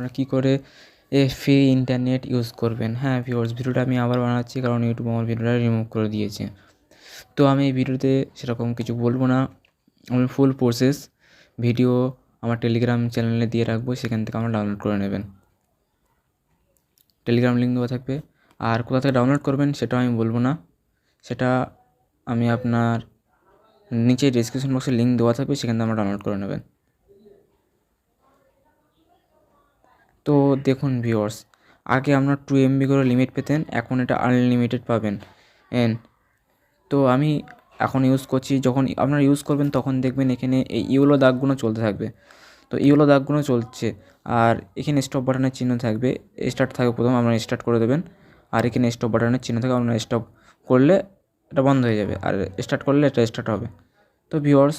আপনারা কী করে free internet use করবেন। হ্যাঁ ভিউয়ার্স, ভিডিওটা আমি আবার বানাচ্ছি কারণ ইউটিউব আমার ভিডিওটা রিমুভ করে দিয়েছে। তো আমি এই ভিডিওতে সেরকম কিছু বলবো না, আমি ফুল প্রসেস ভিডিও আমার টেলিগ্রাম চ্যানেলে দিয়ে রাখবো, সেখান থেকে আপনারা ডাউনলোড করে নেবেন। টেলিগ্রাম লিঙ্ক দেওয়া থাকবে, আর কোথা থেকে ডাউনলোড করবেন সেটাও আমি বলবো না, সেটা আমি আপনার নিচে ডেসক্রিপশন বক্সে লিঙ্ক দেওয়া থাকবে, সেখান থেকে আপনারা ডাউনলোড করে নেবেন। তো দেখুন ভিউয়ার্স, আগে আপনার 2 MB করে লিমিট পেতেন, এখন এটা আনলিমিটেড পাবেন। তো আমি এখন ইউজ করছি, যখন আপনারা ইউজ করবেন তখন দেখবেন এখানে এই ইয়েলো দাগগুলো চলতে থাকবে। তো ইয়েলো দাগগুলো চলছে, আর এখানে স্টপ বাটনের চিহ্ন থাকবে, স্টার্ট থাকবে প্রথম, আপনারা স্টার্ট করে দেবেন, আর এখানে স্টপ বাটনের চিহ্ন থাকবে, আপনারা স্টপ করলে এটা বন্ধ হয়ে যাবে, আর স্টার্ট করলে এটা স্টার্ট হবে। তো ভিউয়ার্স,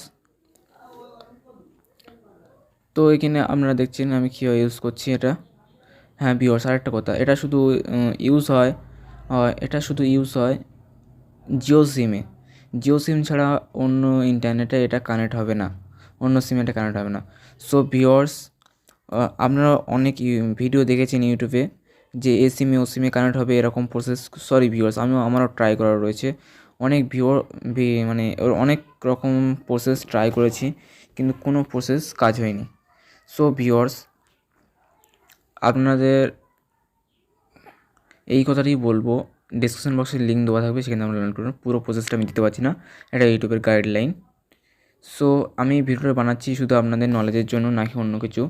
তো এখানে আপনারা দেখছেন আমি কীভাবে ইউজ করছি এটা। হ্যাঁ ভিউয়ার্স, আরেকটা কথা, এটা শুধু ইউজ হয় জিও সিমে। জিও সিম ছাড়া অন্য ইন্টারনেটে এটা কানেক্ট হবে না, অন্য সিমে এটা কানেক্ট হবে না। সো ভিউয়ার্স, আপনারা অনেক ভিডিও দেখেছেন ইউটিউবে যে এ সিমে ও সিমে কানেক্ট হবে এরকম প্রসেস। সরি ভিউয়ার্স, আমারও ট্রাই করা রয়েছে, অনেক মানে অনেক রকম প্রসেস ট্রাই করেছি, কিন্তু কোনো প্রসেস কাজ হয়নি। সো ভিউয়ার্স, আপনাদের এই কথাটাই বলবো, ডিসক্রিপশন বক্সে লিঙ্ক দেওয়া থাকবে, সেখানে আমরা ডাউনলোড করুন। পুরো প্রসেসটা আমি দিতে পারছি না, এটা ইউটিউবের গাইডলাইন। সো আমি ভিডিওটা বানাচ্ছি শুধু আপনাদের নলেজের জন্য, নাকি অন্য কিছু।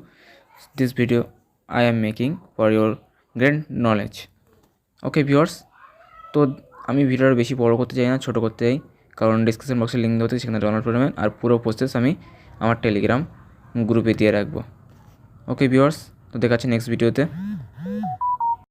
This video I am making for your great knowledge. Okay viewers, তো আমি ভিডিওটা বেশি বড় করতে চাই না, ছোটো করতে চাই, কারণ ডিসক্রিপশন বক্সে লিঙ্ক দেওয়া থাকে, সেখানে ডাউনলোড করে নেবেন, আর পুরো প্রসেস আমি আমার টেলিগ্রাম গ্রুপে দিয়ে রাখবো। ওকে ভিউয়ার্স, তো দেখা হচ্ছে নেক্সট ভিডিওতে।